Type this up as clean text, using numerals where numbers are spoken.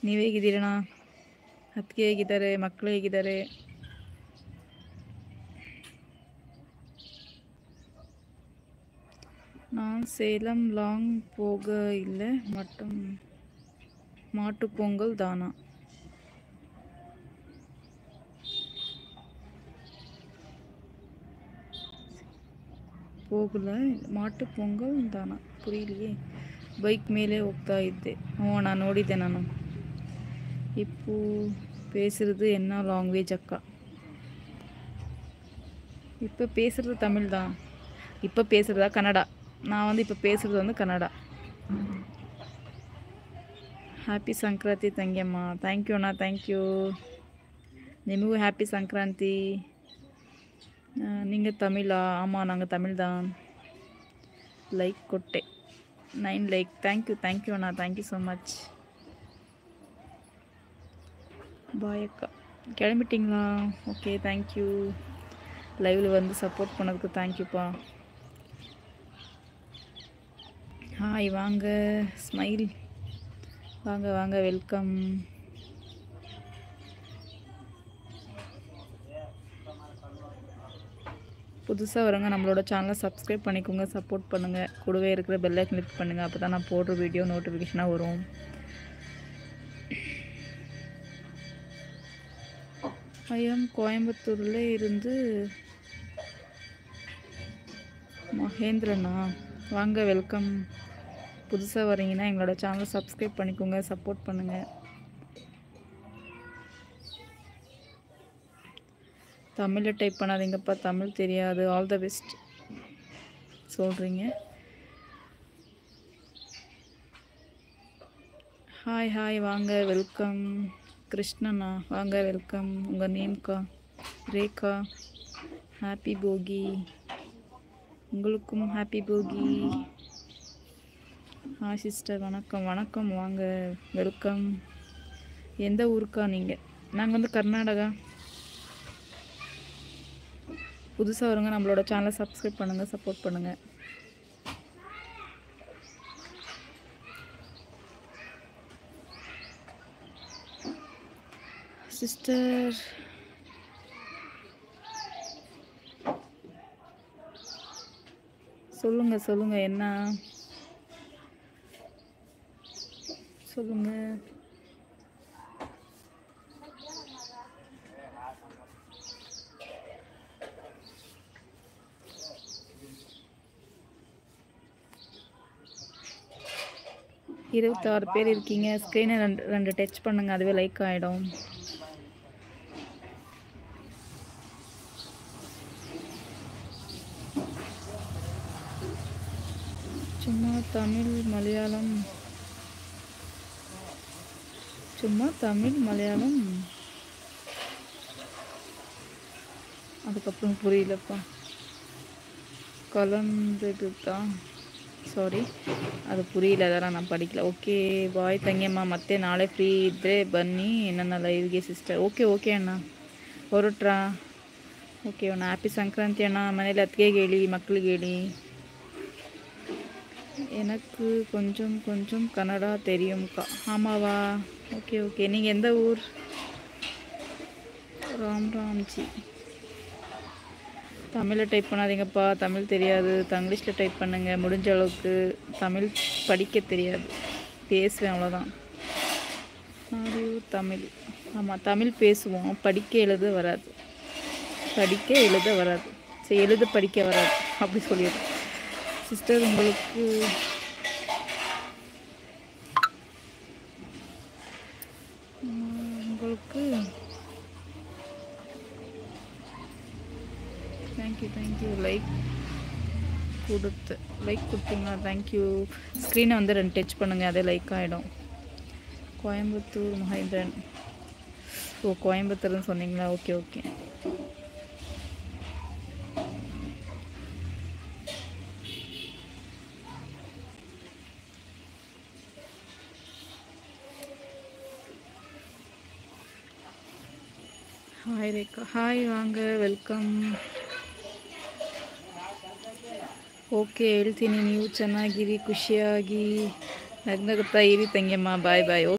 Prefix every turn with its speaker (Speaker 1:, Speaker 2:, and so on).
Speaker 1: ನೀವು ಹೇಗಿದ್ದೀರಣ್ಣ? ಅತ್ತಿಗೆ ಹೇಗಿದ್ದಾರೆ? ಮಕ್ಕಳು ಹೇಗಿದ್ದಾರೆ? நான் சேலம் லாங் போக இல்லை மட்டும் மாட்டு பொங்கல் தானா? ಹೋಗಲ್ಲ ಮಾಟು ಪೊಂಗಲ್ ದಾನ ಪುರಿಲಿಯೇ ಬೈಕ್ ಮೇಲೆ ಹೋಗ್ತಾ ಇದ್ದೆ. ಅಣ್ಣ ನೋಡಿದ್ದೆ ನಾನು. இப்போ பேசுறது என்ன லாங்குவேஜ் அக்கா? இப்போ பேசுறது தமிழ் தான். இப்போ பேசுகிறதா கன்னடா. நான் வந்து இப்போ பேசுகிறது வந்து கன்னடா. ಹ್ಯಾಪಿ ಸಂಕ್ರಾಂತಿ ತಂಗಿಯಮ್ಮ. ಥ್ಯಾಂಕ್ ಯು ಅಣ್ಣ, ಥ್ಯಾಂಕ್ ಯು. ನಿಮಗೂ ಹ್ಯಾಪಿ ಸಂಕ್ರಾಂತಿ. நீங்கள் தமிழா? ஆமாம், நாங்கள் தமிழ் தான். லைக் கொட்டே 9 லைக். தேங்க்யூ அண்ணா, தேங்க்யூ ஸோ மச். பாய் அக்கா. கிளம்பிட்டிங்களா? Okay, thank you. லைவில் வந்து சப்போர்ட் பண்ணதுக்கு தேங்க்யூப்பா. ஹாய், வாங்க. ஸ்மைல். வாங்க வாங்க, வெல்கம். புதுசாக வரவங்க நம்மளோட சேனலை சப்ஸ்கிரைப் பண்ணிக்கோங்க, சப்போர்ட் பண்ணுங்கள். கூடவே இருக்கிற பெல் ஐக்கன் கிளிக் பண்ணுங்கள். அப்போ தான் நான் போடுற வீடியோ நோட்டிஃபிகேஷனாக வரும். ஐயம் கோயம்புத்தூரில் இருந்து மகேந்திரனா. வாங்க, வெல்கம். புதுசாக வரீங்கன்னா எங்களோட சேனலை சப்ஸ்கிரைப் பண்ணிக்கோங்க, சப்போர்ட் பண்ணுங்கள். தமிழில் டைப் பண்ணாதீங்கப்பா, தமிழ் தெரியாது. ஆல் த பெஸ்ட் சொல்கிறீங்க. ஹாய் ஹாய், வாங்க, வெல்கம். கிருஷ்ணண்ணா, வாங்க, வெல்கம். உங்கள் நேம்க்கா? ரேகா. ஹாப்பி போகி. உங்களுக்கும் ஹாப்பி போகி. ஹாய் சிஸ்டர், வணக்கம் வணக்கம், வாங்க, வெல்கம். எந்த ஊருக்கா நீங்கள்? நாங்கள் வந்து கர்நாடகா. புதுசாக வருங்க நம்மளோட சேனலை சப்ஸ்கிரைப் பண்ணுங்கள், சப்போர்ட் பண்ணுங்கள். சிஸ்டர் சொல்லுங்கள் என்ன சொல்லுங்கள். இருபத்தாறு பேர் இருக்கீங்க. ஸ்க்ரீனை ரெண்டு டச் பண்ணுங்கள், அதுவே லைக் ஆகிடும். சும்மா தமிழ் மலையாளம் அதுக்கப்புறம் புரியலப்பா. கலந்தது தான், ಸಾರಿ, ಅದು ಪುರಿಯಿಲ್ಲ, ಅದರ ನಾನು ಪಡಿಕಲ. Okay bye ತಂಗಿಯಮ್ಮ. ಮತ್ತೆ ನಾಳೆ ಫ್ರೀ ಇದ್ದರೆ ಬನ್ನಿ ನನ್ನ ಲೈವ್ಗೆ ಸಿಸ್ಟರ್. ಓಕೆ ಅಣ್ಣ, ಹೊರಟ್ರಾ? ಓಕೆ ಅಣ್ಣ, ಹ್ಯಾಪಿ ಸಂಕ್ರಾಂತಿ ಅಣ್ಣ. ಮನೇಲಿ ಅತ್ತಿಗೆಗೆ ಹೇಳಿ, ಮಕ್ಕಳಿಗೆ ಹೇಳಿ. எனக்கு கொஞ்சம் கன்னடா தெரியும்க்கா. ஆமாவா? ஓகே. நீங்கள் எந்த ஊர்? ராம்ஜி. தமிழில் டைப் பண்ணாதீங்கப்பா, தமிழ் தெரியாது. இங்கிலீஷில் டைப் பண்ணுங்கள் முடிஞ்ச அளவுக்கு. தமிழ் படிக்க தெரியாது, பேசுவேன், அவ்வளோதான். தமிழ். ஆமாம், தமிழ் பேசுவோம், படிக்க எழுத வராது. சரி, எழுத படிக்க வராது, அப்படி சொல்லிடுறேன். சிஸ்டர், உங்களுக்கு தேங்க்யூ. லைக் கொடுத்தீங்களா? தேங்க்யூ. ஸ்க்ரீனை வந்து 2 டச் பண்ணுங்கள், அதே லைக் ஆகிடும். கோயம்புத்தூர் மகேந்திரன். ஓ, கோயம்புத்தூர்னு சொன்னீங்களா? ஓகே. ಹಾಯ್ ರೇಖಾ. Hi, ವಾಂಗ, welcome. ಓಕೆ, ಹೇಳ್ತೀನಿ. ನೀವು ಚೆನ್ನಾಗಿರಿ, ಖುಷಿಯಾಗಿ ನಗ್ನಗುತ್ತಾ ಇರಿ ತಂಗಿಯಮ್ಮ. ಬಾಯ್.